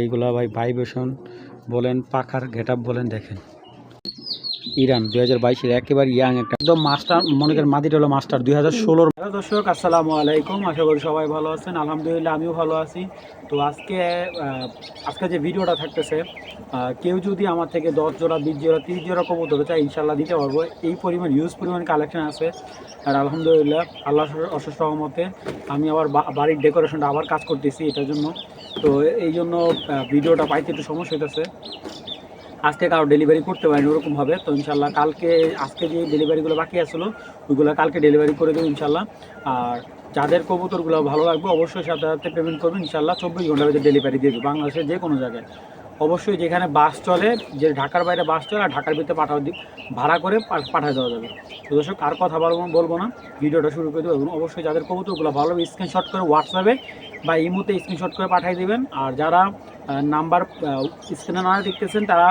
এইগুলা ভাই ভাইব্রেশন বলেন, পাখার গেটআপ বলেন, দেখেন ইরান 2022-এর একেবারে ইয়াং একটা একদম মাস্টার মনে করেন। মাদিটা হলো মাস্টার 2016। দর্শক আসসালামু আলাইকুম, আশা করি সবাই ভালো আছেন। আলহামদুলিল্লাহ আমিও ভালো আছি। তো আজকে যে ভিডিওটা থাকতেছে, কেউ যদি আমার থেকে 10 জোড়া 20 জোড়া 30 জোড়া কবুতর চাই ইনশাল্লাহ দিতে পারবো। এই পরিমাণ হিউজ পরিমাণ কালেকশন আছে। আর আলহামদুলিল্লাহ আল্লাহর অশেষ রহমতে আমি আবার বাড়ির ডেকোরেশনটা আবার কাজ করতেছি এটার জন্য। তো এই জন্য ভিডিওটা পাইতে একটু সমস্যা হইতেছে। আজকে কারো ডেলিভারি করতে পারিনি ওরকমভাবে। তো ইনশাল্লাহ আজকে যে ডেলিভারিগুলো বাকি আসলো ওইগুলো কালকে ডেলিভারি করে দেবো ইনশাল্লাহ। আর যাদের কবুতরগুলো ভালো লাগবে অবশ্যই সাথে সাথে পেমেন্ট করবেন ইনশাল্লাহ। 24 ঘন্টার ভিতরে ডেলিভারি দিয়ে দেবো বাংলাদেশের যে কোনো জায়গায়। অবশ্যই যেখানে বাস চলে, যে ঢাকার বাইরে বাস চলে আর ঢাকার ভিতরে ভাড়া করে পাঠিয়ে দেওয়া যাবে। তো দর্শক আর কথা বলবো না, ভিডিওটা শুরু করে দেবো। এবং অবশ্যই যাদের কবুতরগুলো ভালো স্ক্রিনশট করে হোয়াটসঅ্যাপে বা ইমোতে স্ক্রিনশট করে পাঠিয়ে দেবেন। আর যারা নাম্বার স্ক্রিনে না দেখতেছেন তারা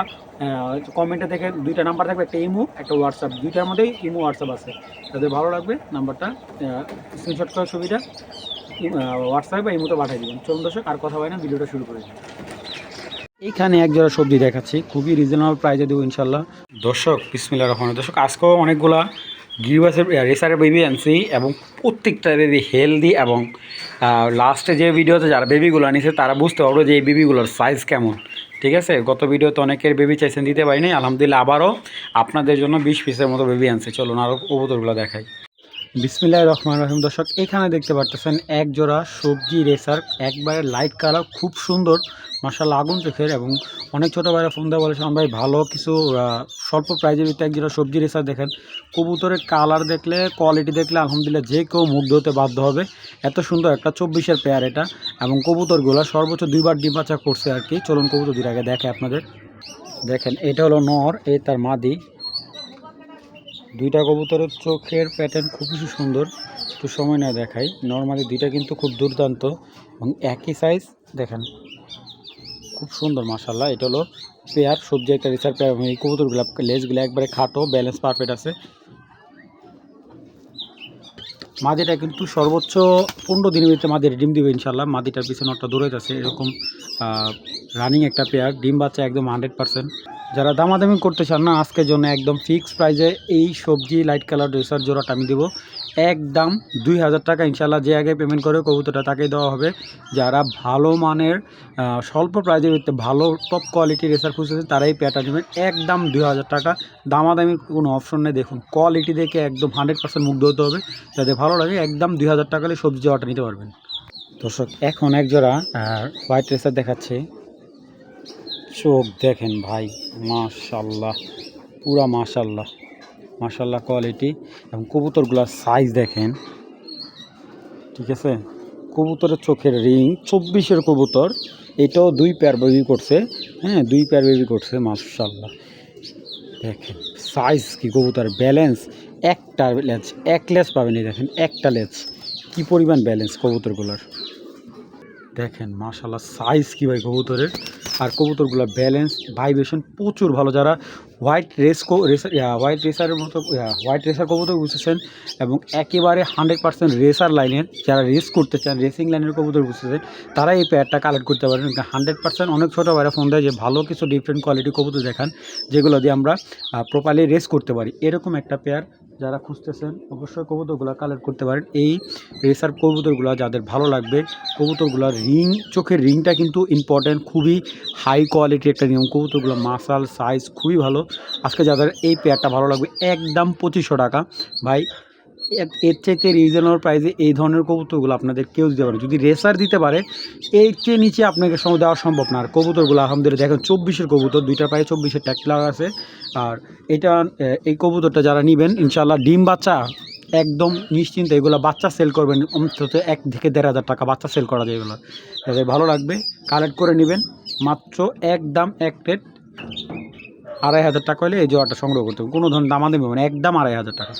কমেন্টে দেখে দুইটা নাম্বার থাকবে, একটা ইমো একটা হোয়াটসঅ্যাপ, দুইটার মধ্যেই ইমো হোয়াটসঅ্যাপ আছে। তাদের ভালো লাগবে নাম্বারটা স্ক্রিনশট করার সুবিধা হোয়াটসঅ্যাপে বা ইমোতে পাঠিয়ে দেবেন। চলুন দর্শক আর কথা হয় না, ভিডিওটা শুরু করে দিন। এইখানে এক জোড়া সবজি দেখাচ্ছি, খুবই রিজনেবল প্রাইসে দেবো ইনশাল্লাহ। দর্শক বিসমিল্লাহির রহমানির রহিম। দর্শক আজকেও অনেকগুলা গিরিবাসের রেসারের বেবি আনছি এবং প্রত্যেকটা বেবি হেলদি। এবং লাস্টে যে ভিডিওতে যারা বেবিগুলো আনিছে তারা বুঝতে পারবো যে এই বেবিগুলোর সাইজ কেমন। ঠিক আছে, গত ভিডিওতে অনেকের বেবি চাইছেন, দিতে পারিনি। আলহামদুলিল্লাহ আবারও আপনাদের জন্য 20 পিসের মতো বেবি আনছে। চলুন আরও কবুতরগুলো দেখাই। বিসমিল্লাহির রহমানির রহিম। দর্শক এখানে দেখতে পাচ্ছেন এক জোড়া সবজি রেসার, একবারে লাইট কালার, খুব সুন্দর মাশাআল্লাহ, আগুন চোখের। এবং অনেক ছোটো ভাইরা ফোন দেওয়া বলেছিলাম ভাই ভালো কিছু স্বল্প প্রাইজের ভিতরে এক জোড়া সবজি রেসার দেখেন। কবুতরের কালার দেখলে, কোয়ালিটি দেখলে আলহামদুলিল্লাহ যে কেউ মুগ্ধ হতে বাধ্য হবে। এত সুন্দর একটা 24-এর পেয়ার এটা। এবং কবুতরগুলো সর্বোচ্চ 2বার ডিম বাচ্চা করছে আর কি। চলুন কবুতর দুই আগে দেখে আপনাদের। দেখেন এটা হলো নর, এই তার মাদি। দুইটা কবুতরের চোখের প্যাটার্ন খুবই সুন্দর, একটু সময় না দেখাই। নর্মালি দুইটা কিন্তু খুব দুর্দান্ত এবং একই সাইজ। দেখেন খুব সুন্দর মাশাআল্লাহ। এটা হলো পেয়ার সবজি একটা রিসার পেয়ার। এই কবুতরগুলো লেজগুলো একবারে খাটো, ব্যালেন্স পারফেক্ট আছে। মাদিটা কিন্তু সর্বোচ্চ 15 দিনের ভিতরে মাদির ডিম দিবে ইনশাল্লাহ। মাদিটার পিছনে একটা দূরে আছে এরকম রানিং একটা পেয়ার, ডিম বাচ্চা একদম 100%। যারা দামাদামি করতে চান না আজকের জন্য একদম ফিক্সড প্রাইজে এই সবজি লাইট কালার ড্রেসার জোড়াটা আমি দেবো একদম 2000 টাকা ইনশাল্লাহ। যে আগে পেমেন্ট করে কবুতরটা তাকেই দেওয়া হবে। যারা ভালো মানের স্বল্প প্রাইজের ভিতরে ভালো টপ কোয়ালিটির রেসার খুঁজতেছে তারা এই পেয়ারটা নেবেন একদম 2000 টাকা। দামাদামির কোনো অপশন নেই। দেখুন কোয়ালিটি দেখে একদম 100% মুগ্ধ হতে হবে। যাদের ভালো লাগে একদম 2000 টাকা হলে সবজি জোড়াটা নিতে পারবেন। দর্শক এখন এক জোড়া হোয়াইট রেসার দেখাচ্ছে। চোখ দেখেন ভাই, মাশাল্লাহ, পুরা মাশাল্লাহ মাশাল্লাহ কোয়ালিটি। এবং কবুতরগুলোর সাইজ দেখেন। ঠিক আছে, কবুতরের চোখের রিং 24-এর কবুতর। এটাও 2 পেয়ার বেবি করছে। হ্যাঁ 2 পেয়ার বেবি করছে মাশাল্লাহ। দেখেন সাইজ কি, কবুতর ব্যালেন্স, একটা লেজ এক লেজ পাবেন। এই দেখেন একটা লেজ, কি পরিমাণ ব্যালেন্স কবুতরগুলোর। দেখেন মাশাআল্লাহ সাইজ কি ভাই কবুতরের। আর কবুতরগুলো ব্যালেন্স, ভাইব্রেশন প্রচুর ভালো। যারা হোয়াইট রেসারের মতো হোয়াইট রেসার কবুতর বুঝতেছেন এবং একেবারে 100% রেসার লাইনের যারা রেস করতে চান, রেসিং লাইনের কবুতর বুঝতেছেন, তারা এই পেয়ারটা কালেক্ট করতে পারেন 100%। অনেক ছোটো ভাইরা ফোন দেয় যে ভালো কিছু ডিফারেন্ট কোয়ালিটি কবুতর দেখান যেগুলো দিয়ে আমরা প্রপারলি রেস করতে পারি। এরকম একটা পেয়ার যারা খুঁজতেছেন অবশ্যই কবুতরগুলো কালেক্ট করতে পারেন। এই রেসার কবুতরগুলো যাদের ভালো লাগবে, কবুতরগুলোর রিং, চোখের রিংটা কিন্তু ইম্পর্ট্যান্ট, খুবই হাই কোয়ালিটির একটা নিয়ম। কবুতরগুলো মাসাল সাইজ খুবই ভালো। আজকে যাদের এই পেয়ারটা ভালো লাগবে একদম 2500 টাকা ভাই। এর চাইতে রিজনেবল প্রাইসে এই ধরনের কবুতরগুলো আপনাদের কেউ দিতে পারে। যদি রেসার দিতে পারে এর চেয়ে নিচে আপনাকে সময় দেওয়া সম্ভব না। আর কবুতরগুলো আলহামদুলিল্লাহ দেখেন 24-এর কবুতর, দুইটা পায়ে 24-এর ট্যাগ লাগা আছে। আর এই কবুতরটা যারা নেবেন ইনশাল্লাহ ডিম বাচ্চা একদম নিশ্চিন্তে, এগুলো বাচ্চা সেল করবেন অন্তত 1 থেকে 1500 টাকা বাচ্চা সেল করা যায়। এগুলো যাদের ভালো লাগবে কালেক্ট করে নেবেন মাত্র একদম এক রেট 2500 টাকা হলে এই জোড়াটা সংগ্রহ করতে হবে। কোনো ধরনের দামাদামি হবে না, একদম 2500 টাকা।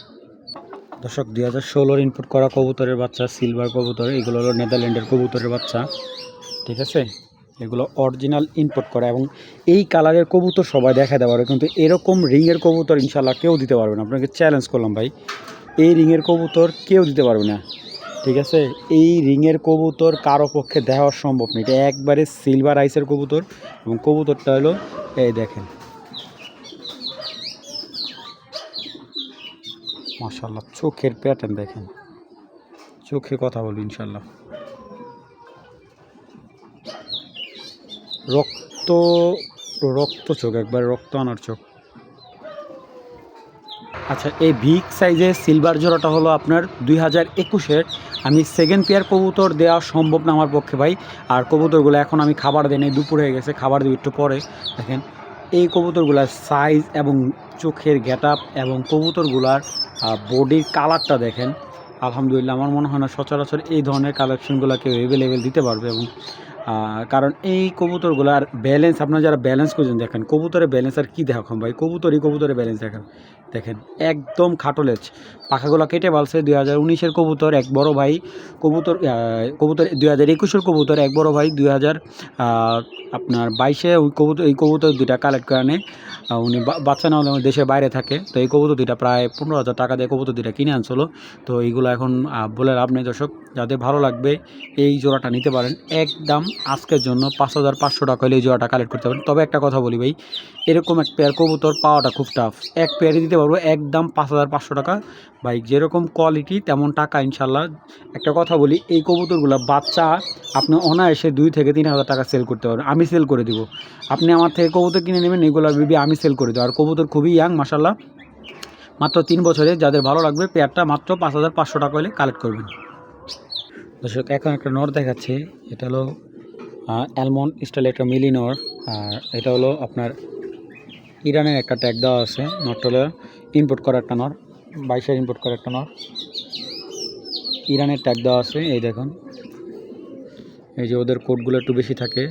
দর্শক 2016 ইনপুট করা কবুতরের বাচ্চা, সিলভার কবুতর। এগুলো হলো নেদারল্যান্ডের কবুতরের বাচ্চা। ঠিক আছে, এগুলো অরিজিনাল ইনপুট করা এবং এই কালারের কবুতর সবাই দেখা দেওয়া পারবে, কিন্তু এরকম রিংয়ের কবুতর ইনশাল্লাহ কেউ দিতে পারবে না। আপনাকে চ্যালেঞ্জ করলাম ভাই, এই রিংয়ের কবুতর কেউ দিতে পারবে না। ঠিক আছে, এই রিংয়ের কবুতর কারো পক্ষে দেওয়া সম্ভব নেই। এটা একবারে সিলভার আইসের কবুতর এবং কবুতরটা হলো এই দেখেন, মাশাআল্লাহ চোখের প্যাটার্ন দেখেন, চোখে কথা বলবো ইনশাল্লাহ। রক্ত রক্ত চোখ, একবারে রক্ত আনার চোখ। আচ্ছা, এই বিগ সাইজের সিলভার জোড়াটা হলো আপনার 2021-এর। আমি সেকেন্ড পেয়ার কবুতর দেওয়া সম্ভব না আমার পক্ষে ভাই। আর কবুতরগুলো এখন আমি খাবার দিই নাই, দুপুর হয়ে গেছে, খাবার দিব একটু পরে। দেখেন এই কবুতরগুলার সাইজ এবং চোখের গেটআপ এবং কবুতরগুলার বডির কালারটা দেখেন। আলহামদুলিল্লাহ, আমার মনে হয় না সচরাচর এই ধরনের কালেকশনগুলো কেউ অ্যাভেলেবেল দিতে পারবে। এবং কারণ এই কবুতরগুলার ব্যালেন্স, আপনারা যারা ব্যালেন্স করছেন দেখেন, কবুতরের ব্যালেন্স আর কী দেখাম ভাই, কবুতরের ব্যালেন্স দেখেন, দেখেন একদম খাটোলেজ, পাখাগুলো কেটে বলছে। 2019-এর কবুতর এক বড় ভাই, কবুতর 2021-এর কবুতর এক বড় ভাই 2022-এ এই কবুতর দুইটা কালেক্ট করে আনে। উনি বাচ্চা না হলে দেশের বাইরে থাকে, তো এই কবুতর দুইটা প্রায় 15,000 টাকা দিয়ে কবুতর দুইটা কিনে আনছিল। তো এইগুলো এখন বলে লাভ নেই দর্শক, যাদের ভালো লাগবে এই জোড়াটা নিতে পারেন। একদম আজকের জন্য 5,500 টাকা হলে এই জোড়াটা কালেক্ট করতে পারেন। তবে একটা কথা বলি ভাই, এরকম এক পেয়ার কবুতর পাওয়াটা খুব টাফ। এক পেয়ারই দিতে পারবো একদম 5,500 টাকা ভাই, যেরকম কোয়ালিটি তেমন টাকা ইনশাল্লাহ। একটা কথা বলি, এই কবুতরগুলো বাচ্চা আপনি অনায়াসে 2 থেকে 3,000 টাকা সেল করতে পারবেন, আমি সেল করে দিব। আপনি আমার থেকে কবুতর কিনে নেবেন, এগুলো বেবি আমি সেল করে দেবো। আর কবুতর খুবই ইয়াং মাশাল্লাহ, মাত্র 3 বছরে। যাদের ভালো লাগবে পেয়ারটা মাত্র 5,500 টাকা হলে কালেক্ট করবেন। দর্শক এখন একটা নর দেখাচ্ছে, এটা হলো অ্যালমন্ড স্টাইল একটা মিলি নর। আর এটা হলো আপনার ইরানের একটা ট্যাগ দেওয়া আছে, নরটা হলো ইম্পোর্ট করা একটা নর, 22-এর ইম্পোর্ট করা একটা নর, ইরানের ট্যাগ দেওয়া আছে। এই দেখুন, এই যে ওদের কোডগুলো একটু বেশি থাকে,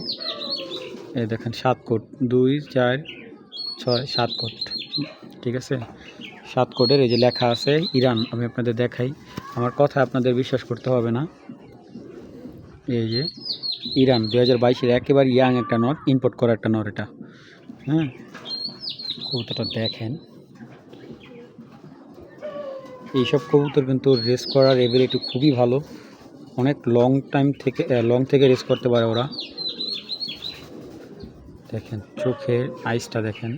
এই দেখেন 7 কোড, 2, 4, 6, 7 কোড, ঠিক আছে 7 কোডের এই যে লেখা আছে ইরান। আমি আপনাদের দেখাই, আমার কথা আপনাদের বিশ্বাস করতে হবে না। এই যে ইরান 2022-এর একেবারে ইয়াং একটা নর, ইম্পোর্ট করা একটা নর এটা। হ্যাঁ, কবুতরটা দেখেন, এইসব কবুতর কিন্তু রেস করার এবিলিটি খুবই ভালো, অনেক লং থেকে রেস করতে পারে ওরা। দেখেন চোখের আইসটা দেখেন,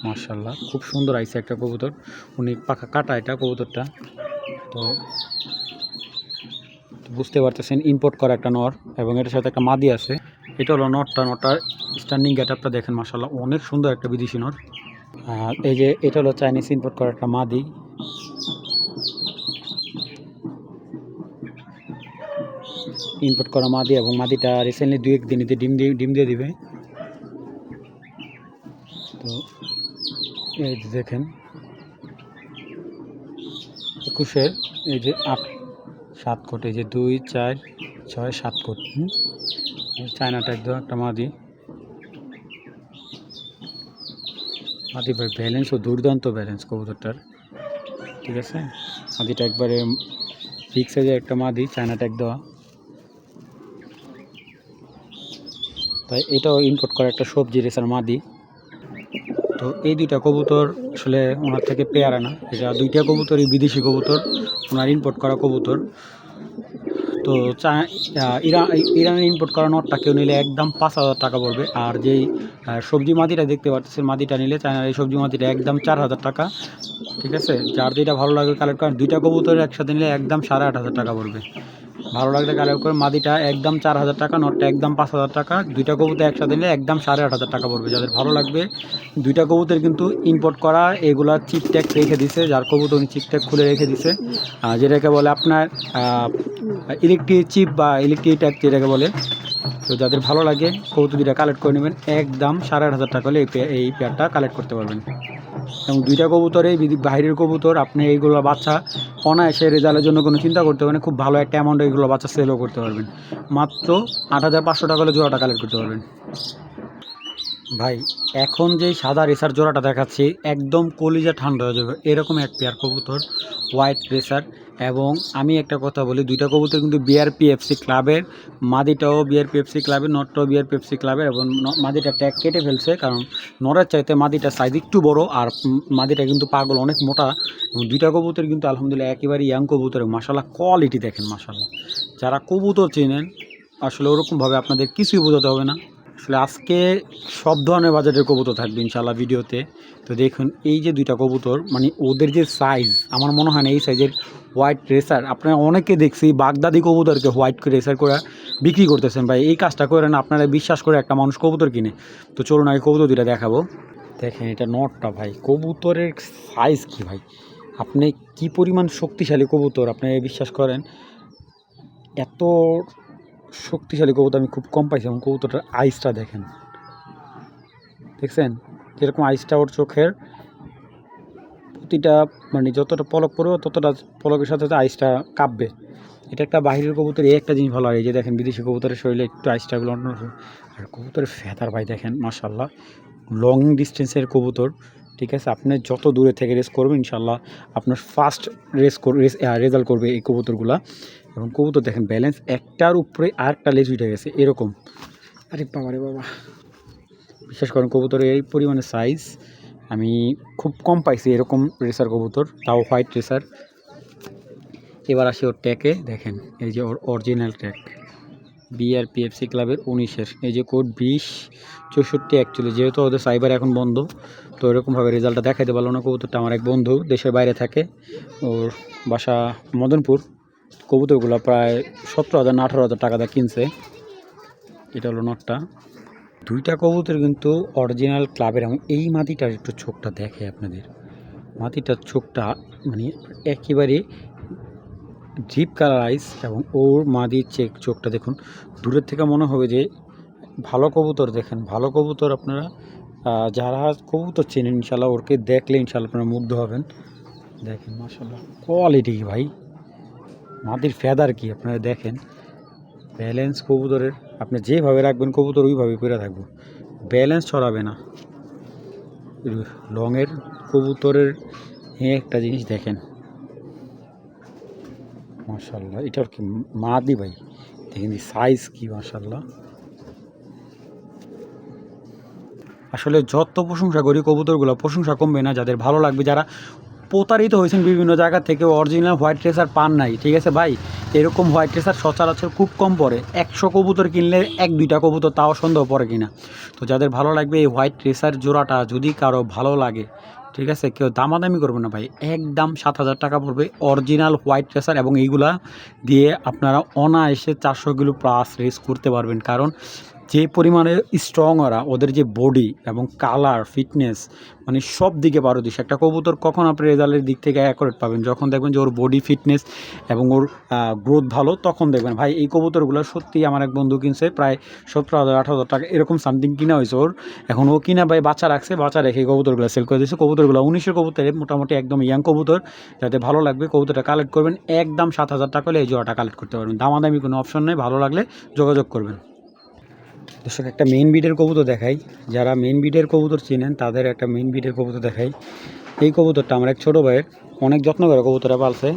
মাশাআল্লাহ খুব সুন্দর আইসে একটা কবুতর। উনি পাখা কাটা এটা কবুতরটা, তো বুঝতে পারতেছেন ইম্পোর্ট করা একটা নর এবং এটার সাথে একটা মাদি আছে। এটা হলো নরটার স্ট্যান্ডিং গেটআপটা দেখেন, মাশাআল্লাহ অনেক সুন্দর একটা বিদেশি নর। আর এই যে এটা হলো চাইনিজ ইম্পোর্ট করা একটা মাদি। ইম্পোর্ট করা মাদি এবং মাদিটা রিসেন্টলি 2-1 দিনে ডিম দিয়ে দিবে। তো এই যে দেখেন 21-এর এই যে 7 কোট, এই যে 2, 4, 6, 7 কোট। চায়নাটা একদম একটা মাদি ভাই, ব্যালেন্সও দুর্দান্ত ব্যালেন্স কবুতরটার, ঠিক আছে। মাদিটা একবারে বিগ সাইজের একটা মাদি, চায়না ট্যাগ দেওয়া। তাই এটাও ইম্পোর্ট করা একটা সবজি রেসার মাদি। তো এই দুইটা কবুতর আসলে ওনার থেকে পেয়ার আনা, এটা দুইটা কবুতরই বিদেশি কবুতর, ওনার ইম্পোর্ট করা কবুতর। তো ইরানের ইম্পোর্ট করা নটটা কেউ নিলে একদম 5,000 টাকা পড়বে। আর যেই সবজি মাদিটা দেখতে পাচ্ছেন, মাদিটা নিলে চায়নার এই সবজি মাদিটা একদম 4,000 টাকা, ঠিক আছে। যার যেটা ভালো লাগে কালেক্ট করেন, দুইটা কবুতর একসাথে নিলে একদম 8,500 টাকা পড়বে। ভালো লাগলে কালেক্ট করে, মাদিটা একদম 4,000 টাকা, নটটা একদম 5,000 টাকা। দুইটা কবুতর একসাথে নিলে একদম 8,500 টাকা পড়বে। যাদের ভালো লাগবে, দুইটা কবুতর কিন্তু ইম্পোর্ট করা, এগুলা চিপ ট্যাগ রেখে দিছে, যার কবুতর উনি চিপ ট্যাগ খুলে রেখে দিছে, যেটাকে বলে আপনার ইলেকট্রিক চিপ বা ইলেকট্রিক ট্যাগ যেটাকে বলে। তো যাদের ভালো লাগে কবুতর দুইটা কালেক্ট করে নেবেন, একদম 8,500 টাকা হলে এই পেয়ারটা কালেক্ট করতে পারবেন। এবং দুইটা কবুতরে বাইরের কবুতর, আপনি এইগুলো বাচ্চা অনায়াসে রেজাল্টের জন্য কোনো চিন্তা করতে পারবেন, খুব ভালো একটা অ্যামাউন্টে এইগুলো বাচ্চা সেলও করতে পারবেন। মাত্র 8,500 টাকা হলে জোড়াটা কালেক্ট করতে পারবেন। ভাই এখন যে সাদা রেসার জোড়াটা দেখাচ্ছি একদম কলিজা ঠান্ডা হয়ে যাবে এরকম এক পেয়ার কবুতর হোয়াইট রেসার। এবং আমি একটা কথা বলি, দুইটা কবুতর কিন্তু বিআরপিএফসি ক্লাবের, মাদিটাও বিআরপিএফসি ক্লাবের, নটটাও বিআরপিএফসি ক্লাবের। এবং মাদিটা ট্যাগ কেটে ফেলছে, কারণ নরের চাইতে মাদিটার সাইজ একটু বড়, আর মাদিটা কিন্তু পাগল অনেক মোটা। এবং দুইটা কবুতর কিন্তু আলহামদুলিল্লাহ একেবারে ইয়াং কবুতর, মাশাল্লাহ কোয়ালিটি দেখেন মাশাল্লাহ। যারা কবুতর চেনেন আসলে ওরকমভাবে আপনাদের কিছুই বোঝাতে হবে না। আসলে আজকে সব ধরনের বাজারের কবুতর থাকবে ইনশাল্লাহ ভিডিওতে। তো দেখুন এই যে দুইটা কবুতর, মানে ওদের যে সাইজ, আমার মনে হয় না এই সাইজের হোয়াইট রেসার। আপনারা অনেকে দেখছি বাগদাদি কবুতরকে হোয়াইট রেসার করে বিক্রি করতেছেন। ভাই এই কাজটা করেন, আপনারা বিশ্বাস করে একটা মানুষ কবুতর কিনে। তো চলুন আগে কবুতর দুইটা দেখাবো। দেখেন এটা নটটা, ভাই কবুতরের সাইজ কি ভাই, আপনি কি পরিমাণ শক্তিশালী কবুতর আপনি বিশ্বাস করেন। এত শক্তিশালী কবুতর আমি খুব কম পাইছি। এবং কবুতরটার আইসটা দেখেন, দেখছেন যেরকম আইসটা ওর চোখের প্রতিটা, মানে যতটা পলক পড়বে ততটা পলকের সাথে সাথে আইসটা কাঁপবে। এটা একটা বাহিরের কবুতর, এই একটা জিনিস ভালো হয়, এই যে দেখেন বিদেশি কবুতরের শরীরে একটু আইসটাগুলো অন্য। আর কবুতরের ফেদার ভাই দেখেন মাশাল্লাহ, লং ডিস্টেন্সের কবুতর। ঠিক আছে, আপনি যত দূরে থেকে রেস করবেন ইনশাল্লাহ আপনার ফার্স্ট রেজাল্ট করবে এই কবুতরগুলা। এবং কবুতর দেখেন ব্যালেন্স একটার উপরে আরেকটা লেজ উঠে গেছে এরকম। আরে বাবা রে বাবা, বিশ্বাস করেন কবুতরের এই পরিমাণে সাইজ আমি খুব কম পাইছি এরকম রেসার কবুতর, তাও হোয়াইট রেসার। এবার আসি ওর ট্যাগে, দেখেন এই যে ওর অরিজিনাল ট্যাগ বিআরপিএফসি ক্লাবের 19-এর, এই যে কোড 2064। অ্যাকচুয়ালি যেহেতু ওদের সাইবার এখন বন্ধ, তো এরকমভাবে রেজাল্টটা দেখাইতে পারলো না। কবুতরটা আমার এক বন্ধু দেশের বাইরে থাকে, ওর বাসা মদনপুর। কবুতরগুলো প্রায় 17,000 না 18,000 টাকা দিয়ে কিনছে। এটা হলো নটটা। দুইটা কবুতর কিন্তু অরিজিনাল ক্লাবের। এবং এই মাদিটার একটু চোখটা দেখে আপনাদের, মাদিটার চোখটা মানে একেবারে ডিপ কালার আইস। এবং ওর মাদির চোখটা দেখুন, দূরের থেকে মনে হবে যে ভালো কবুতর। দেখেন ভালো কবুতর আপনারা যারা কবুতর চেনেন ইনশাল্লাহ ওরকে দেখলে ইনশাল্লাহ আপনারা মুগ্ধ হবেন। দেখেন মাশাল্লাহ কোয়ালিটি ভাই, মাদির ফেদার কি আপনারা দেখেন। ব্যালেন্স কবুতরের আপনি যেভাবে রাখবেন কবুতর ওইভাবে করে থাকবো, ব্যালেন্স ছড়াবে না। লংয়ের কবুতরের একটা জিনিস দেখেন মাশাল্লাহ, এটার কি মাদি ভাই, দেখেন সাইজ কি মাশাল্লাহ। আসলে যত প্রশংসা করি কবুতরগুলো প্রশংসা কমবে না, যাদের ভালো লাগবে, যারা প্রতারিত হয়েছেন বিভিন্ন জায়গা থেকে অরিজিনাল হোয়াইট রেসার পান নাই। ঠিক আছে ভাই, এরকম হোয়াইট রেসার সচরাচর খুব কম পড়ে, 100 কবুতর কিনলে 1-2টা কবুতর, তাও সন্দেহ পড়ে কিনা। তো যাদের ভালো লাগবে এই হোয়াইট রেসার জোড়াটা, যদি কারো ভালো লাগে ঠিক আছে, কেউ দামাদামি করবে না ভাই, একদম 7,000 টাকা পড়বে অরিজিনাল হোয়াইট রেসার। এবং এইগুলা দিয়ে আপনারা অনায়াসে 400 কিলো প্লাস রেস করতে পারবেন। কারণ যে পরিমাণে স্ট্রং ওরা, ওদের যে বডি এবং কালার ফিটনেস, মানে সব দিকে পারদর্শী। একটা কবুতর কখন আপনি রেজাল্টের দিক থেকে অ্যাকুরেট পাবেন, যখন দেখবেন যে ওর বডি ফিটনেস এবং ওর গ্রোথ ভালো, তখন দেখবেন। ভাই এই কবুতরগুলো সত্যি আমার এক বন্ধু কিনছে প্রায় 17,000-18,000 টাকা এরকম সামথিং কিনা হয়েছে ওর। এখন ও কিনা ভাই বাচ্চা রাখছে, বাচ্চা রেখে কবুতরগুলো সেল করে দিয়েছে। কবুতরগুলো 19-এর কবুতরে মোটামুটি একদম ইয়াং কবুতর, যাতে ভালো লাগবে কবুতরটা কালেক্ট করবেন। একদম 7,000 টাকা হলে এই জোড়াটা কালেক্ট করতে পারবেন, দামাদামি কোনো অপশন নেই, ভালো লাগলে যোগাযোগ করবেন। দর্শক একটা মেন বিডের কবুতর দেখাই, যারা মেন বিডের কবুতর চিনেন তাদের একটা মেন বিডের কবুতর দেখাই। এই কবুতরটা আমার এক ছোটো ভাইয়ের, অনেক যত্ন করে কবুতরটা পালছে।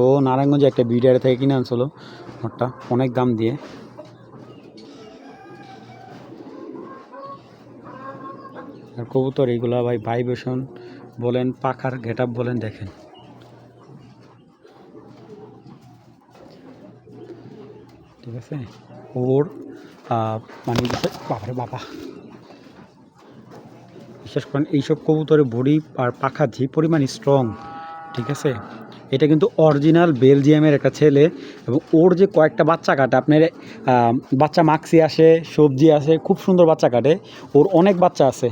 ও নারায়ণগঞ্জে একটা বিডার থেকে কিনে আনছিল ওটা অনেক দাম দিয়ে। আর কবুতর এইগুলা ভাই ভাইব্রেশন বলেন, পাখার গেট আপ বলেন, দেখেন ঠিক আছে। ওর মানে বাবারে বাবা, বিশেষ করেন এইসব কবুতরের বডি আর পাখা যে পরিমাণ স্ট্রং, ঠিক আছে। এটা কিন্তু অরিজিনাল বেলজিয়ামের একটা ছেলে। এবং ওর যে কয়েকটা বাচ্চা কাটে আপনার, বাচ্চা মাক্সি আসে, সবজি আসে, খুব সুন্দর বাচ্চা কাটে। ওর অনেক বাচ্চা আছে,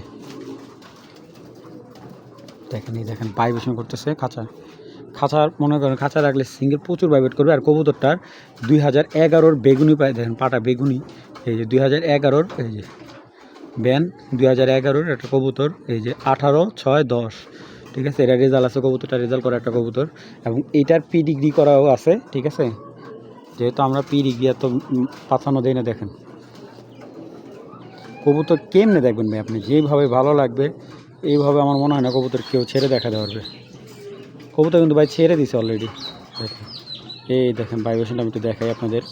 দেখেন এই দেখেন ভাইব্রেশন করতেছে খাঁচার মনে করেন খাঁচা রাখলে সিঙ্গেল প্রচুর ভাইব্রেট করবে। আর কবুতরটার 2011-র বেগুনি পায়, দেখেন পাটা বেগুনি, এই যে 2011-র, এই যে ব্যান 2011-র একটা কবুতর, এই যে 18/6/10, ঠিক আছে। এটা রেজাল্ট আছে, কবুতরটা রেজাল্ট করা একটা কবুতর। এবং এইটার পি ডিগ্রি করাও আছে, ঠিক আছে। যেহেতু আমরা পি ডিগ্রি এত পাঠানো দেই না, দেখেন কবুতর কেমনে দেখবেন ভাই আপনি, যেভাবে ভালো লাগবে এইভাবে আমার মনে হয় না কবুতর কেউ ছেড়ে দেখাতে পারবে। কবুতর কিন্তু ভাই ছেড়ে দিছে অলরেডি, দেখেন এই দেখেন ভাইব্রেশনটা আমি একটু দেখাই আপনাদের,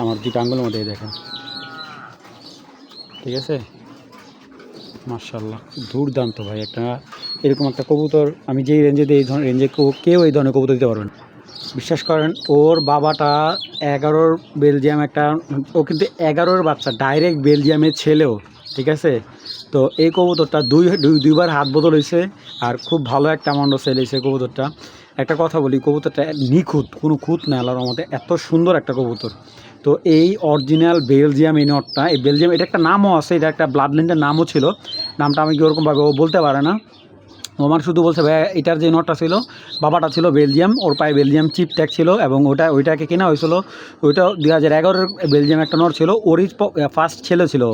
আমার দুটো আঙ্গুলের মধ্যে দেখেন, ঠিক আছে। মাশাআল্লাহ দুর্দান্ত ভাই, একটা এরকম একটা কবুতর আমি যেই রেঞ্জে দিই, এই ধরনের রেঞ্জে কেউ এই ধরনের কবুতর দিতে পারবেন। বিশ্বাস করেন ওর বাবাটা 11-র বেলজিয়াম একটা, ও কিন্তু 11-র বাচ্চা, ডাইরেক্ট বেলজিয়ামের ছেলেও, ঠিক আছে। তো এই কবুতরটা দুইবার হাত বদল হয়েছে, আর খুব ভালো একটা অ্যামাউন্টও সেল হয়েছে কবুতরটা। একটা কথা বলি, কবুতরটা নিখুঁত, কোনো খুঁত না, আল্লাহর রহমতে এত সুন্দর একটা কবুতর। তো এই অরিজিনাল বেলজিয়াম এই নটটা, এই বেলজিয়াম এটা একটা নামও আছে, এটা একটা ব্লাড লাইনের নামও ছিল, নামটা আমি কি ওরকমভাবে ও বলতে পারে না। আমার শুধু বলছে ভাই এটার যে নটটা ছিল বাবাটা ছিল বেলজিয়াম, ওর পায়ে বেলজিয়াম চিপ ট্যাগ ছিল, এবং ওইটাকে কেনা হয়েছিল, ওইটা 2011-র বেলজিয়াম একটা নট ছিল, ওরই ফার্স্ট ছেলে ছিল,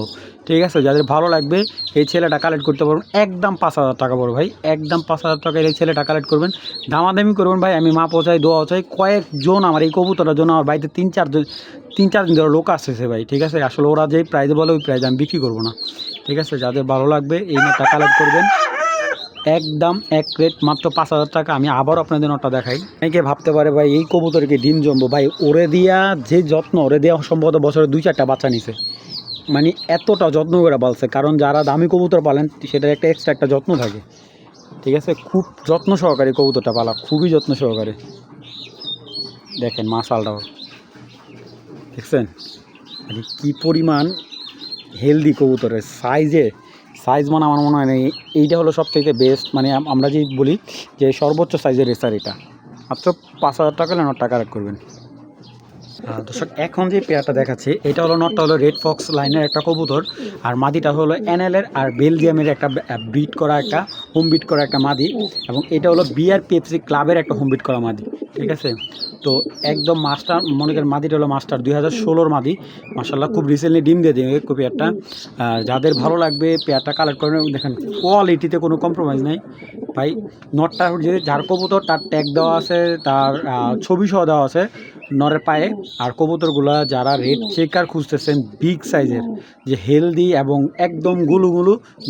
ঠিক আছে। যাদের ভালো লাগবে এই ছেলেটা কালেক্ট করতে পারবেন, একদম 5,000 টাকা পড়বে ভাই, একদম 5,000 টাকায় এই ছেলেটা কালেক্ট করবেন। দামাদামি করবেন ভাই, আমি মা পৌঁছাই দোয়া চাই, কয়েকজন আমার এই কবুতরের জন্য আমার বাড়িতে 3-4 দিন ধরে লোক আসতেছে ভাই, ঠিক আছে। আসলে ওরা যেই প্রাইজে বলে ওই প্রাইজে আমি বিক্রি করবো না, ঠিক আছে। যাদের ভালো লাগবে এই নটটা কালেক্ট করবেন, একদম এক রেট মাত্র 5,000 টাকা। আমি আবারও আপনাদের নটটা দেখাই। অনেকে ভাবতে পারে ভাই এই কবুতরকে ডিম জমবো, ভাই ওরে দিয়া যে যত্ন, ওরে দেওয়া সম্ভবত বছরে 2-4টা বাচ্চা নিছে, মানে এতটা যত্ন করে পালছে। কারণ যারা দামি কবুতর পালেন সেটার একটা এক্সট্রা একটা যত্ন থাকে, ঠিক আছে। খুব যত্ন সহকারে কবুতরটা পালা, খুবই যত্ন সহকারে। দেখেন মাশাআল্লাহ, দেখছেন মানে কী পরিমাণ হেলদি কবুতরের সাইজ মানে আমার মনে হয় না এইটা হলো সবথেকে বেস্ট, মানে আমরা যে বলি যে সর্বোচ্চ সাইজের রেসার, এটা মাত্র 5,000 টাকা হলে নটটা কালেক্ট করবেন। দর্শক এখন যে পেয়ারটা দেখাচ্ছে এটা হলো, নটটা হলো রেড ফক্স লাইনের একটা কবুতর, আর মাদিটা হলো এনএলের আর বেলজিয়ামের একটা ব্রিড করা একটা হোম ব্রিড করা একটা মাদি, এবং এটা হলো বিআরপিএফসি ক্লাবের একটা হোম ব্রিড করা মাদি, ঠিক আছে। তো একদম মাস্টার, মনে করেন মাদিটা হলো মাস্টার 2016-র মাদি, মাশাআল্লাহ খুব রিসেন্টলি ডিম দিয়ে দিই পেয়ারটা। যাদের ভালো লাগবে পেয়ারটা কালেক্ট করেন, দেখেন কোয়ালিটিতে কোনো কম্প্রোমাইজ নেই ভাই। নটটা যে যার কবুতর তার ট্যাগ দেওয়া আছে, তার ছবি সহ দেওয়া আছে নরের পায়ে। আর কবুতরগুলো যারা রেড চেকার খুঁজতেছেন বিগ সাইজের, যে হেলদি এবং একদম গুলু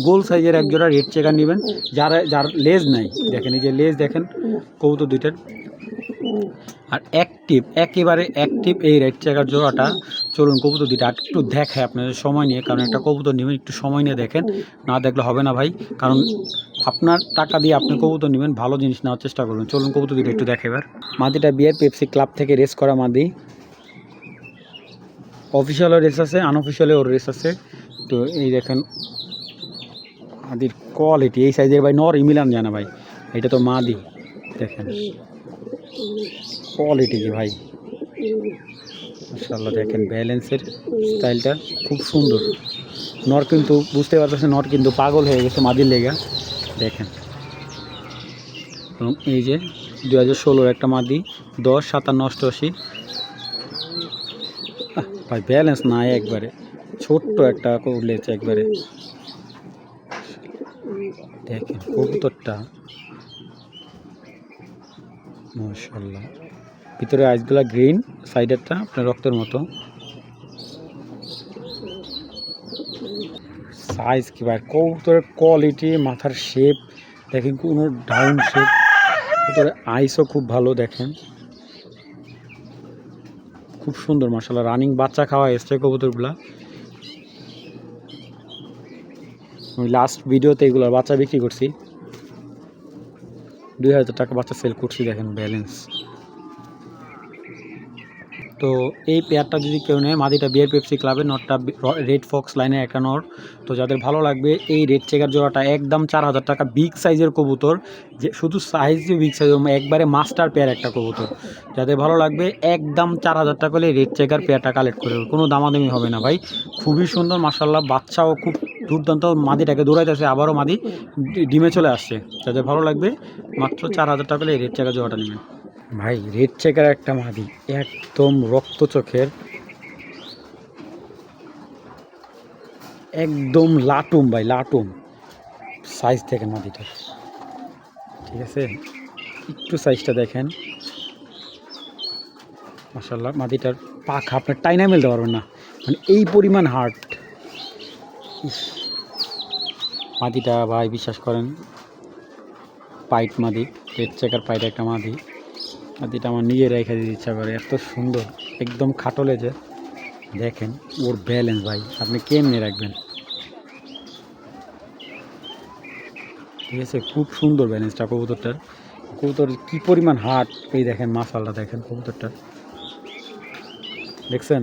গোল সাইজের একজোড়া রেড চেকার নেবেন, যার লেজ নাই, দেখেন এই যে লেজ দেখেন কবুতর দুইটার, আর একেবারে অ্যাক্টিভ এই রেড চেকার জোড়াটা। চলুন কবুতর দুইটা একটু দেখায় আপনাদের সময় নিয়ে, কারণ একটা কবুতর নেবেন একটু সময় নিয়ে দেখেন, না দেখলে হবে না ভাই। কারণ আপনার টাকা দিয়ে আপনি কবুতর নেবেন, ভালো জিনিস নেওয়ার চেষ্টা করবেন। চলুন কবুতর দুইটা একটু দেখে। এবার মাদিটা বিআরপিএফসি ক্লাব থেকে রেস করা মাদি, অফিসিয়ালও রেস আছে, আনঅফিসিয়ালে ওর রেস আছে। তো এই দেখেন মাদির কোয়ালিটি, এই সাইজের ভাই নর মিলান যায় না ভাই, এটা তো মাদি, দেখেন কোয়ালিটি কি ভাই, মাশাআল্লাহ। দেখেন ব্যালেন্সের স্টাইলটা খুব সুন্দর। নর কিন্তু বুঝতে পারতেছে, নর কিন্তু পাগল হয়ে গেছে মাদির লেগা, দেখেন। এবং এই যে 2016-র একটা মাদি, 10, 57, 88। ভাই ব্যালেন্স নাই একবারে, ছোট্ট একটা লেজ একবারে, দেখেন কবুতরটা মাশাআল্লাহ। ভিতরে আইসগুলা গ্রিন, সাইডেরটা আপনার রক্তের মতো। সাইজ কি ভাই, কবুতরের কোয়ালিটি, মাথার শেপ দেখেন, কোনো ডাউন শেপ, ভিতরে আইসও খুব ভালো, দেখেন খুব সুন্দর মাশাআল্লাহ। রানিং বাচ্চা খাওয়া এসছে কবুতরগুলা, আমি লাস্ট ভিডিওতে এগুলোর বাচ্চা বিক্রি করছি, 2,000 টাকা বাচ্চা সেল করছি, দেখেন ব্যালেন্স। তো এই পেয়ারটা যদি কেউ নেয়, মাদিটা বিআরপিএফসি ক্লাবের, নটটা রেড ফক্স লাইনের একটা নট। তো যাদের ভালো লাগবে এই রেড চেকার জোড়াটা একদম 4,000 টাকা, বিগ সাইজের কবুতর, যে শুধু সাইজই বিগ সাইজ, একবারে মাস্টার পেয়ার একটা কবুতর। যাদের ভালো লাগবে একদম 4,000 টাকা হলে রেড চেকার পেয়ারটা কালেক্ট করে, কোনো দামাদামি হবে না ভাই, খুবই সুন্দর মাশাআল্লাহ। বাচ্চাও খুব দুর্দান্ত, মাদিটাকে দৌড়াইতেছে, আবারও মাদি ডিমে চলে আসছে। যাদের ভালো লাগবে মাত্র 4,000 টাকা হলে এই রেড চেকার জোড়াটা নেবেন ভাই। রেড চেকার একটা মাদি, একদম রক্ত চোখের, একদম লাটুম ভাই, লাটুম সাইজ দেখেন মাদিটার, ঠিক আছে। একটু সাইজটা দেখেন মাশাআল্লাহ। মাদিটার পাখা আপনার টাইনা মেলতে পারবেন না, মানে এই পরিমাণ হার্ট, ইস, মাদিটা ভাই বিশ্বাস করেন পাইট মাদি, রেড চেকার পাইট একটা মাদি। মাদিটা আমার নিজে রেখে দিতে ইচ্ছা করে, এত সুন্দর, একদম খাটো লেজের। দেখেন ওর ব্যালেন্স ভাই, আপনি কেমনে রাখবেন, ঠিক আছে? খুব সুন্দর ব্যালেন্সটা কবুতরটার। কবুতর কি পরিমাণ হার্ট, এই দেখেন মাশাআল্লাহ, দেখেন কবুতরটার, দেখছেন?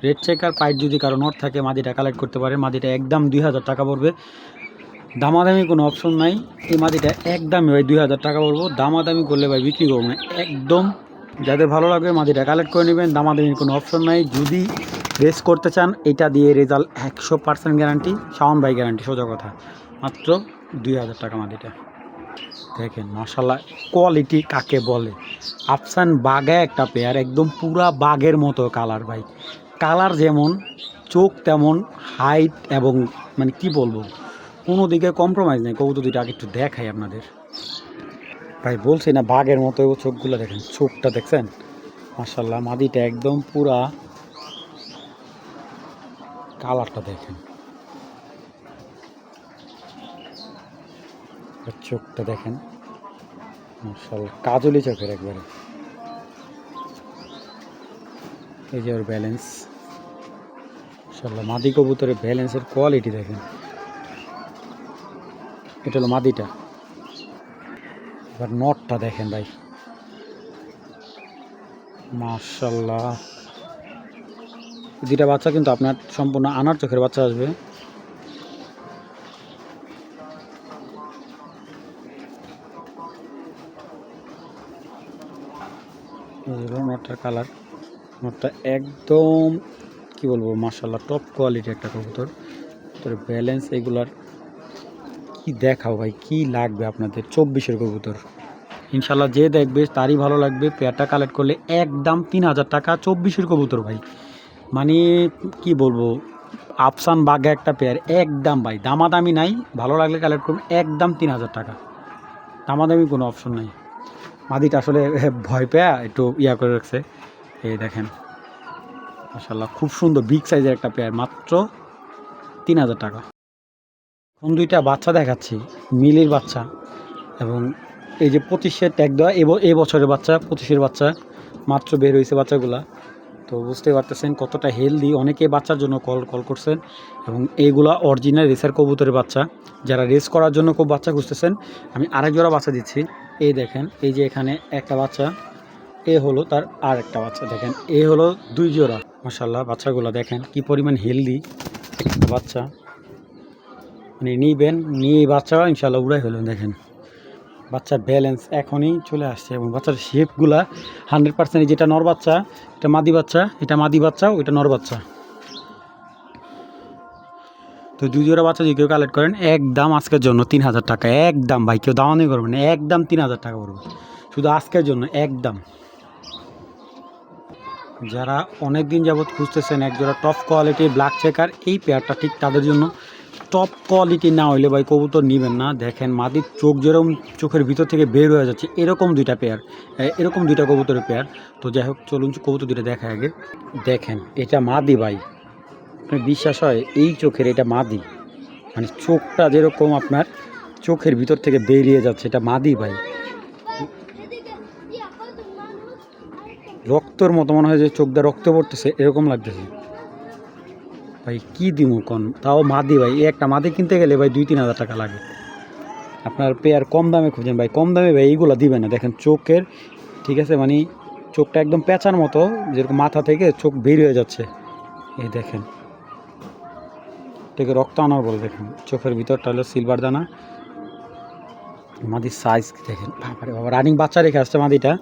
রেড চেকার পাইট যদি কারো নট থাকে মাদিটা কালেক্ট করতে পারে। মাদিটা একদম 2000 টাকা পড়বে, দামাদামি কোনো অপশন নাই। এই মাদিটা একদমই ভাই 2000 টাকা পড়বো, দামাদামি করলে ভাই বিক্রি করবো না একদম। যাদের ভালো লাগবে মাদিটা কালেক্ট করে নেবেন, দামাদামির কোনো অপশন নাই। যদি রেস করতে চান এটা দিয়ে রেজাল্ট 100% গ্যারান্টি, শাওন ভাই গ্যারান্টি, সোজা কথা। মাত্র 2000 টাকা মাদিটা। দেখেন মাশাআল্লাহ কোয়ালিটি কাকে বলে। আফসান বাঘা একটা পেয়ার, একদম পুরা বাঘের মতো কালার ভাই, কালার যেমন চোখ তেমন হাইট, এবং মানে কি বলবো, কোনো দিকে কম্প্রোমাইজ নেই। কবুতর দুইটা আগে একটু দেখাই আপনাদের ভাই, বলছি না বাঘের মতো। চোখগুলো দেখেন, চোখটা দেখছেন মাশাআল্লাহ। মাদিটা একদম পুরা, কালারটা দেখেন, চোখটা দেখেন মাশাআল্লাহ, কাজলি চোখের একবারে। এই যে ওর ব্যালেন্স মাশাআল্লাহ, মাদি কবুতরের ব্যালেন্সের কোয়ালিটি দেখেন। এটা হলো মাদিটা। এবার নটটা দেখেন ভাই মাশাআল্লাহ, দুইটা বাচ্চা কিন্তু আপনার সম্পূর্ণ আনার চোখের বাচ্চা আসবে। নটটার কালার, নটটা একদম কি বলবো মাশাআল্লাহ, টপ কোয়ালিটি একটা কবুতর। তোর ব্যালেন্স এগুলার কি দেখাও ভাই, কি লাগবে আপনাদের? 24-এর কবুতর ইনশাল্লাহ, যে দেখবে তারই ভালো লাগবে। পেয়ারটা কালেক্ট করলে একদম 3000 টাকা, 24-এর কবুতর ভাই, মানে কি বলবো, আফসান বাঘা একটা পেয়ার একদম ভাই, দামাদামি নাই। ভালো লাগলে কালেক্ট করুন, একদম 3000 টাকা, দামাদামি কোনো অপশন নাই। মাদিটা আসলে ভয় পেয়ে একটু ইয়া করে রাখছে। এই দেখেন মাশাআল্লাহ, খুব সুন্দর বিগ সাইজের একটা পেয়ার, মাত্র 3000 টাকা। কোন দুইটা বাচ্চা দেখাচ্ছি, মিলির বাচ্চা, এবং এই যে 25-এর ট্যাগ দেওয়া, এই বছরের বাচ্চা, 25-এর বাচ্চা মাত্র বের হয়েছে বাচ্চাগুলা। তো বুঝতে পারতেছেন কতটা হেলদি। অনেকে বাচ্চার জন্য কল করছেন, এবং এইগুলা অরিজিনাল রেসার কবুতরের বাচ্চা। যারা রেস করার জন্য খুব বাচ্চা খুঁজতেছেন, আমি আরেক জোড়া বাচ্চা দিচ্ছি। এই দেখেন, এই যে এখানে একটা বাচ্চা, এ হলো তার আর একটা বাচ্চা, দেখেন এ হলো 2 জোড়া। মাশাআল্লাহ বাচ্চাগুলো দেখেন কি পরিমাণ হেলদি বাচ্চা, মানে নিবেন, নিয়ে বাচ্চা ইনশাআল্লাহ উড়াই হলেন। দেখেন বাচ্চার ব্যালেন্স এখনই চলে আসছে, এবং বাচ্চার শেপগুলা 100%। যেটা নর বাচ্চা এটা মাদি বাচ্চা, এটা মাদি বাচ্চা, ওইটা নর বাচ্চা। তো 2 জোড়া বাচ্চা যদি কেউ কালেক্ট করেন, একদম আজকের জন্য 3000 টাকা, একদম ভাই, কেউ দামানি করবেন না, একদম 3000 টাকা পড়বে শুধু আজকের জন্য, একদম। যারা অনেক দিন যাবৎ খুঁজতেছেন একজোড়া টপ কোয়ালিটির ব্ল্যাক চেকার, এই পেয়ারটা ঠিক তাদের জন্য। টপ কোয়ালিটি না হইলে ভাই কবুতর নেবেন না। দেখেন মাদির চোখ যেরকম চোখের ভিতর থেকে বের হয়ে যাচ্ছে, এরকম দুইটা পেয়ার, এরকম দুইটা কবুতরের পেয়ার। তো যাই হোক, চলুন কবুতর দুইটা দেখা আগে। দেখেন এটা মাদি ভাই, আপনার বিশ্বাস হয় এই চোখের, এটা মাদি, মানে চোখটা যেরকম আপনার চোখের ভিতর থেকে বেরিয়ে যাচ্ছে, এটা মাদি ভাই। রক্তর মতো মনে হয় যে চোখ দিয়ে রক্ত পড়তেছে, এরকম লাগতেছে ভাই। কি দিমু কন, তাও মাদি ভাই। এই একটা মাদি কিনতে গেলে ভাই 2-3 হাজার টাকা লাগে। আপনার পেয়ার কম দামে খুঁজেন ভাই, কম দামে ভাই এইগুলো দিবেন না। দেখেন চোখের, ঠিক আছে, মানে চোখটা একদম পেঁচার মতো, যেরকম মাথা থেকে চোখ বের হয়ে যাচ্ছে। এই দেখেন এটাকে রক্ত আনার বলে। দেখেন চোখের ভিতরটা হলো সিলভার দানা। মাদির সাইজ দেখেন, বাবারে বাবা, রানিং বাচ্চা রেখে আসছে মাদিটা,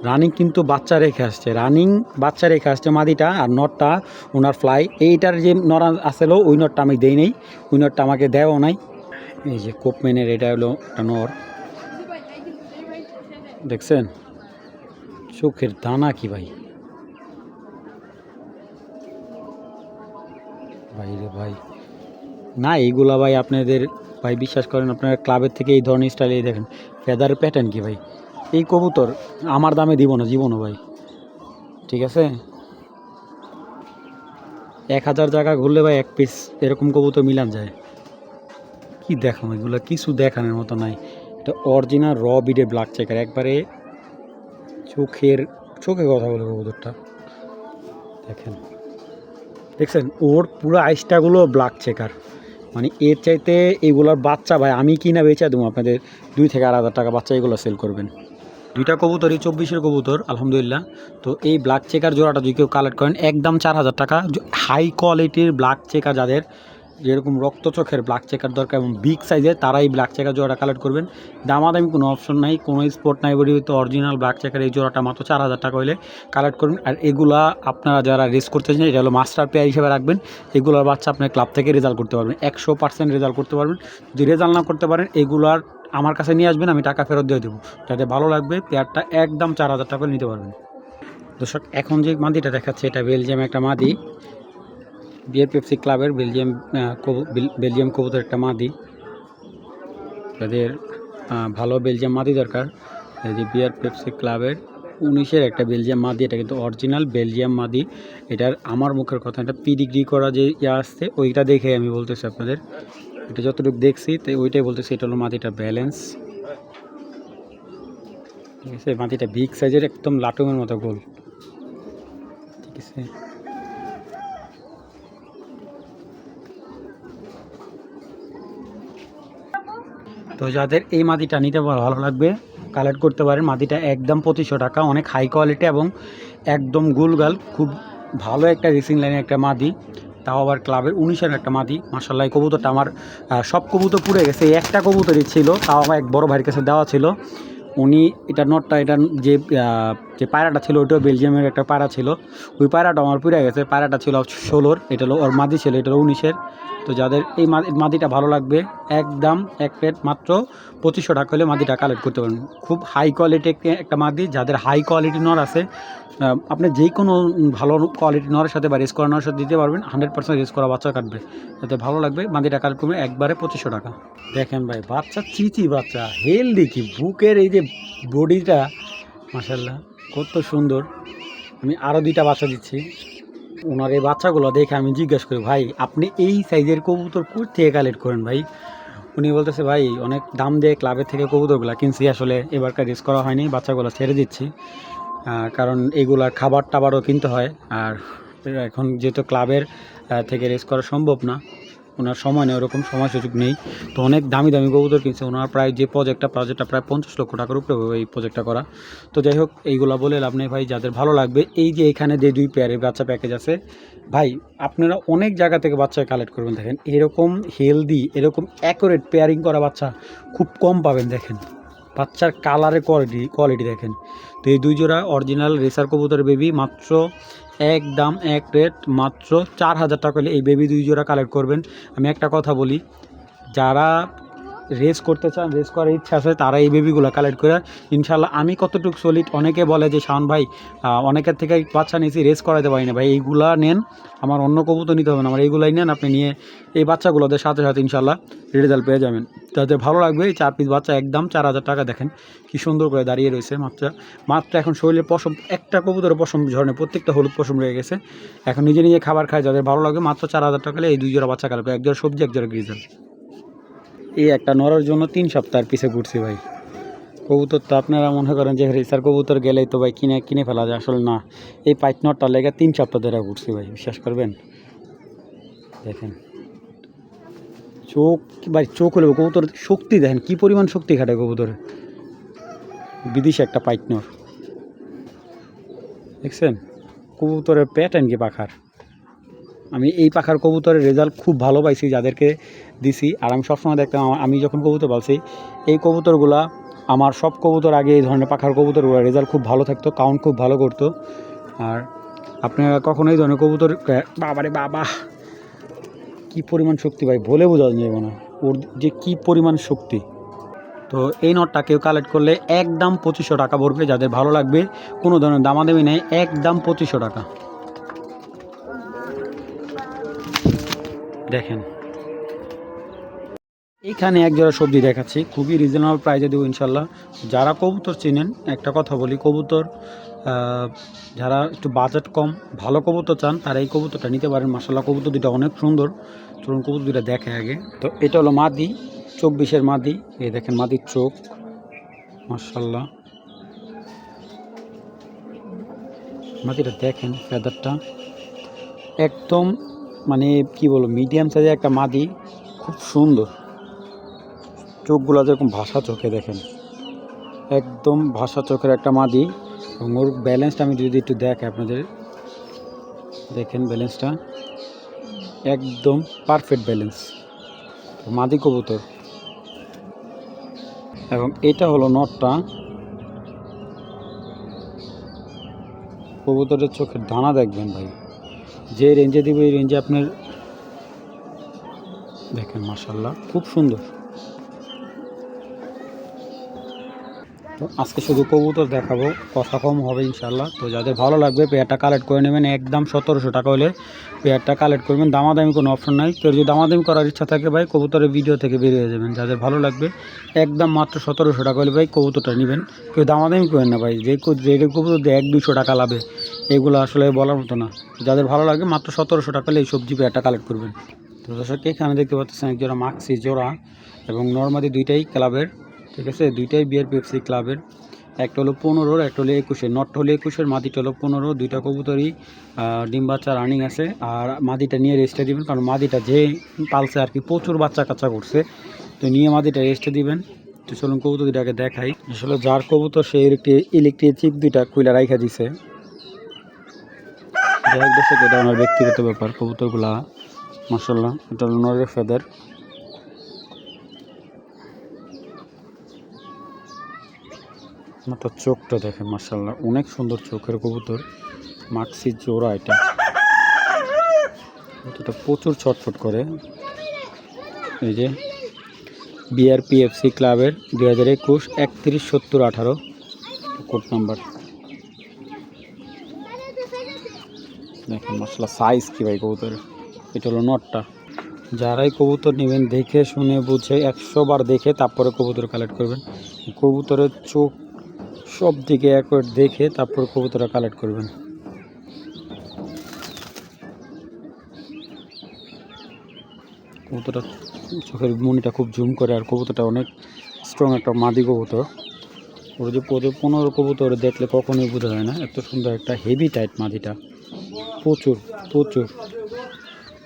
রানিং কিন্তু বাচ্চা রেখে আসছে, রানিং বাচ্চা রেখে আসছে মাদিটা। আর নটটা ওনার ফ্লাই, এইটার যে নরা আসছিল ওই নটটা আমি দেই নাই, ওই নটটা আমাকে দেওয়াও নাই। এই যে কোপম্যানের, এটা হলো একটা নর, দেখছেন চোখের দানা কি ভাই, ভাই রে ভাই। না এইগুলা ভাই আপনাদের ভাই বিশ্বাস করেন, আপনারা ক্লাবের থেকে এই ধরনের স্টাইল, এই দেখেন ফেদারের প্যাটার্ন কি ভাই। এই কবুতর আমার দামে দিব না জীবনও ভাই, ঠিক আছে। 1000 জায়গা ঘুরলে ভাই এক পিস এরকম কবুতর মিলান যায়। কি দেখো এগুলো কিছু দেখানোর মতো নাই। এটা অরিজিনাল র বিডের ব্ল্যাক চেকার, একবারে চোখে কথা বলে কবুতরটা। দেখেন, দেখছেন ওর পুরো আইসটাগুলো ব্ল্যাক চেকার, মানে এর চাইতে এগুলোর বাচ্চা ভাই আমি কিনা বেচা দেবো আপনাদের 2 থেকে 4 হাজার টাকা বাচ্চা এগুলো সেল করবেন। দুইটা কবুতরই 24-এর কবুতর আলহামদুলিল্লাহ। তো এই ব্ল্যাক চেকার জোড়াটা যদি কেউ কালেক্ট করেন একদম 4000 টাকা। হাই কোয়ালিটির ব্ল্যাক চেকার যাদের যেরকম রক্ত চোখের ব্ল্যাক চেকার দরকার এবং বিগ সাইজের, তারা এই ব্ল্যাক চেকার জোড়াটা কালেক্ট করবেন। দামাদামি কোনো অপশন নাই, কোনো স্পট নাই বলি, তো অরিজিনাল ব্ল্যাক চেকার এই জোড়াটা মাত্র 4000 টাকা হলে কালেক্ট করুন। আর এগুলা আপনারা যারা রেস করতে চান এটা হলো মাস্টার পেয়ার হিসেবে রাখবেন। এগুলোর বাচ্চা আপনার ক্লাব থেকে রেজাল্ট করতে পারবেন, 100% রেজাল্ট করতে পারবেন। যদি রেজাল্ট না করতে পারেন এগুলার আমার কাছে নিয়ে আসবেন, আমি টাকা ফেরত দিয়ে দেবো। যাতে ভালো লাগবে পেয়ারটা একদম 4000 টাকা নিতে পারবেন। দর্শক এখন যে মাদিটা দেখাচ্ছে এটা বেলজিয়াম একটা মাদি, বিয়ার পেপসি ক্লাবের বেলজিয়াম কবুতর একটা মাদি। যাদের ভালো বেলজিয়াম মাদি দরকার, এই যে বিয়ার পেপসি ক্লাবের 19-এর একটা বেলজিয়াম মাদি, এটা কিন্তু অরিজিনাল বেলজিয়াম মাদি। এটার আমার মুখের কথা, এটা পিডিগ্রি করা যে আসছে ওইটা দেখে আমি বলতেছি আপনাদের, এটা যতটুকু দেখছি তাই ওইটাই বলতেছি। এটা হলো মাদিটা ব্যালেন্স, ঠিক আছে। মাদিটা বিগ সাইজের একদম লাটুমের মতো গোল, ঠিক আছে। তো যাদের এই মাদিটা নিতে ভালো লাগবে কালেক্ট করতে পারেন। মাদিটা একদম 2500 টাকা, অনেক হাই কোয়ালিটি এবং একদম গুলগাল, খুব ভালো একটা রেসিং লাইনের একটা মাদি, তাও আবার ক্লাবের 19-এর একটা মাদি। মাশাআল্লাহ কবুতরটা আমার সব কবুতর পুড়ে গেছে, একটা কবুতরই ছিল, তাও আমার এক বড় ভাইয়ের কাছে দেওয়া ছিল। উনি এটা নটটা, এটা যে পায়রাটা ছিল ওইটাও বেলজিয়ামের একটা পায়রা ছিল, ওই পায়রাটা আমার পুড়ে গেছে। পায়রাটা ছিল 16-র, এটা হলো ওর মাদি ছিল, এটা হলো 19-এর। তো যাদের এই মাদিটা ভালো লাগবে একদম এক প্লেট মাত্র 2500 টাকা হলে মাদিটা কালেক্ট করতে পারেন। খুব হাই কোয়ালিটি একটা মাদি, যাদের হাই কোয়ালিটি নর আছে আপনি যে কোনো ভালো কোয়ালিটি নরের সাথে বা রেস করা নরের সাথে দিতে পারবেন, 100% রেস করা বাচ্চা কাটবে। যাতে ভালো লাগবে মাদিটা কালেক্ট করবে একবারে 2500 টাকা। দেখেন ভাই বাচ্চা চিচি বাচ্চা, হেলদি, কি বুকের এই যে বডিটা মাশাআল্লাহ কত সুন্দর। আমি আরও 2টা বাচ্চা দিচ্ছি। ওনার এই বাচ্চাগুলো দেখে আমি জিজ্ঞেস করি, ভাই আপনি এই সাইজের কবুতর কোথা থেকে কালেক্ট করেন ভাই? উনি বলতেছে, ভাই অনেক দাম দিয়ে ক্লাবের থেকে কবুতরগুলো কিনছি, আসলে এবারকার রেস করা হয়নি, বাচ্চাগুলো ছেড়ে দিচ্ছি, কারণ এইগুলার খাবার টাবারও কিনতে হয়। আর এখন যেহেতু ক্লাবের থেকে রেস করা সম্ভব না, ওনার সময় নেই, ওরকম সময় সুযোগ নেই, তো অনেক দামি দামি কবুতর কিনছে। ওনার প্রায় যে প্রজেক্টটা প্রায় 50 লক্ষ টাকার উপরে এই প্রজেক্টটা করা। তো যাই হোক এইগুলো বলে লাভ নেই ভাই, যাদের ভালো লাগবে এই যে এখানে যে 2 পেয়ারের বাচ্চা প্যাকেজ আছে ভাই, আপনারা অনেক জায়গা থেকে বাচ্চা কালেক্ট করবেন। দেখেন এরকম হেলদি, এরকম অ্যাকুরেট পেয়ারিং করা বাচ্চা খুব কম পাবেন। দেখেন বাচ্চার কালারের কোয়ালিটি দেখেন। তো এই 2 জোড়া অরিজিনাল রেসার কবুতর বেবি মাত্র একদম এক রেট মাত্র 4000 টাকা হলে এই বেবি 2 জোড়া কালেক্ট করবেন। আমি একটা কথা বলি, যারা রেস করতে চান, রেস করার ইচ্ছা আছে, তারা এই বেবিগুলো কালেক্ট করে ইনশাল্লাহ। আমি কতটুকু সলিড, অনেকে বলে যে শাওন ভাই অনেকের থেকে বাচ্চা নিয়েছি রেস করাতে পারি না, ভাই এইগুলা নেন, আমার অন্য কবুতর নিতে হবে না, আমার এইগুলাই নেন, আপনি নিয়ে এই বাচ্চাগুলোদের সাথে সাথে ইনশাল্লাহ রেজাল্ট পেয়ে যাবেন। যাদের ভালো লাগবে এই 4 পিস বাচ্চা একদম 4000 টাকা। দেখেন কি সুন্দর করে দাঁড়িয়ে রয়েছে মাত্র এখন শরীরের পশম, একটা কবুতরের পশম ঝরনে, প্রত্যেকটা হলুদ পশম রয়ে গেছে, এখন নিজে নিজে খাবার খায়। যাদের ভালো লাগবে মাত্র 4000 টাকা হলে এই 2 জোড়া বাচ্চা কালেক্ট, 1 জোড়া সবজি 1 জোড়া গ্রিজেল। এই একটা নড়ার জন্য 3 সপ্তাহের পিছে ঘুরছি ভাই। কবুতর তো আপনারা মনে করেন যে রেসার কবুতর গেলেই তো ভাই কিনে ফেলা যায়, আসলে না। এই পাইট নটটা লেগে 3 সপ্তাহ ধরে ঘুরছি ভাই, বিশ্বাস করবেন। দেখেন চোখ হলে কবুতর শক্তি দেখেন কি পরিমাণ শক্তি খাটে কবুতর, বিদেশি একটা পাইট নর দেখছেন। কবুতরের প্যাটার্ন কি পাখার, আমি এই পাখার কবুতরের রেজাল্ট খুব ভালো পাইছি যাদেরকে দিছি। আর আমি সবসময় দেখতাম, আমি যখন কবুতর পালছি এই কবুতরগুলা, আমার সব কবুতর আগে এই ধরনের পাখার কবুতরগুলো রেজাল্ট খুব ভালো থাকতো, কাউন্ট খুব ভালো করতো। আর আপনারা কখনো এই ধরনের কবুতর, বাবারে বাবা কি পরিমাণ শক্তি ভাই, বলে বোঝা যাবে না ওর যে কি পরিমাণ শক্তি। তো এই নটটা কেউ কালেক্ট করলে একদম 2500 টাকা পড়বে। যাদের ভালো লাগবে কোনো ধরনের দামাদামি নেই, একদম 2500 টাকা। দেখেন এইখানে 1 জোড়া সবজি দেখাচ্ছি, খুবই রিজনেবল প্রাইসে দেবো ইনশাল্লাহ। যারা কবুতর চিনেন, একটা কথা বলি, কবুতর যারা একটু বাজেট কম ভালো কবুতর চান তারা এই কবুতরটা নিতে পারেন। মাশাআল্লাহ কবুতর দুটো অনেক সুন্দর। চলুন কবুতর দুটো দেখে আগে। তো এটা হলো মাদি, 24-এর মাদি। এই দেখেন মাদির চোখ, মাশাআল্লাহ। মাদিটা দেখেন, ফেদারটা একদম মানে কি বলবো, মিডিয়াম সাইজের একটা মাদি, খুব সুন্দর। চোখগুলো যেরকম ভাষা চোখে দেখেন, একদম ভাষা চোখের একটা মাদি। এবং ওর ব্যালেন্সটা আমি যদি একটু দেখে আপনাদের, দেখেন ব্যালেন্সটা একদম পারফেক্ট ব্যালেন্স, মাদি কবুতর। এবং এটা হলো নটটা। কবুতরের চোখের দানা দেখবেন ভাই, যে রেঞ্জে দিবে এই রেঞ্জে আপনার দেখেন, মাশাআল্লাহ খুব সুন্দর। তো আজকে শুধু কবুতর দেখাবো, কথা কম হবে ইনশাল্লাহ। তো যাদের ভালো লাগবে পেয়ারটা কালেক্ট করে নেবেন, একদম 1700 টাকা হলে পেয়ারটা কালেক্ট করবেন। দামাদামি কোনো অপশন নাই। কেউ যদি দামাদামি করার ইচ্ছা থাকে ভাই, কবুতরের ভিডিও থেকে বেরিয়ে যাবেন। যাদের ভালো লাগবে একদম মাত্র 1700 টাকা হলে ভাই কবুতরটা নেবেন। কেউ দামাদামি করেন না ভাই, যে কবুতর দিয়ে 100-200 টাকা লাভে, এগুলো আসলে বলার মতো না। যাদের ভালো লাগে মাত্র 1700 টাকা হলে এই সবজি পেয়ারটা কালেক্ট করবেন। তো দর্শক এখানে দেখতে পাচ্ছেন এক জোড়া মাক্সি জোড়া, এবং নর্মাদি দুইটাই ক্লাবের, ঠিক আছে, দুইটাই বিয়ার পেপসি ক্লাবের। একটা হলো 15, একটা হলো 21। নটটা হলো 21, মাদিটা হলো 15। দুইটা কবুতরই ডিম বাচ্চা রানিং আছে। আর মাদিটা নিয়ে রেস্টে দিবেন, কারণ মাদিটা যে পালছে আর কি প্রচুর বাচ্চা কাচ্চা করছে, তো নিয়ে মাদিটা রেস্টে দিবেন। তো চলুন কবুতর দুইটাকে দেখাই। আসলে যার কবুতর সে ইলেকট্রিক চিপ দুইটা খুলে রাইখা দিছে, যাই দর্শক এটা আমার ব্যক্তিগত ব্যাপার। কবুতরগুলা মাশাআল্লাহ, এটা হলো নরের ফেদার। মাত্র চোখটা দেখেন, মাশাআল্লাহ অনেক সুন্দর চোখের কবুতর। মাক্সি জোড়া এটা প্রচুর ছটফট করে। এই যে বিআরপিএফসি ক্লাবের 2021 317018 কোড নাম্বার। দেখেন মাশাআল্লাহ সাইজ কি ভাই কবুতরের। এটা হলো নটটা। যারাই কবুতর নেবেন দেখে শুনে বুঝে 100 বার দেখে তারপরে কবুতর কালেক্ট করবেন। কবুতরের চোখ সব দিকে একবার দেখে তারপর কবুতরটা কালেক্ট করবেন। কবুতরটা চোখের মনিটা খুব জুম করে, আর কবুতরটা অনেক স্ট্রং একটা মাদি কবুতর। ওর যে 15 কবুতর দেখলে কখনোই বোঝা যায় না, এত সুন্দর একটা হেভি টাইট মাদিটা, প্রচুর প্রচুর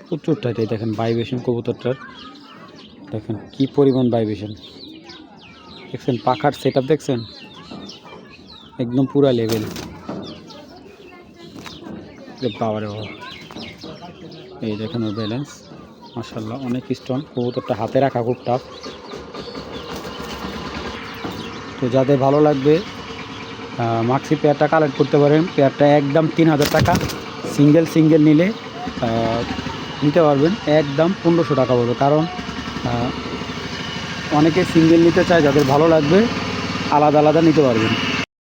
প্রচুর টাইট। দেখেন ভাইব্রেশন কবুতরটার, দেখেন কি পরিমাণ ভাইব্রেশন, দেখছেন পাখার সেট আপ দেখছেন, একদম পুরা লেভেল। বাবারে বাবা, এই দেখেন ওর ব্যালেন্স মাশাআল্লাহ অনেক স্ট্রং। কবুতরটা হাতে রাখা খুব টাফ। তো যাদের ভালো লাগবে মাক্সি পেয়ারটা কালেক্ট করতে পারেন। পেয়ারটা একদম 3000 টাকা, সিঙ্গেল নিলে নিতে পারবেন একদম 1500 টাকা পড়বে। কারণ অনেকে সিঙ্গেল নিতে চায়, যাদের ভালো লাগবে আলাদা আলাদা নিতে পারবেন।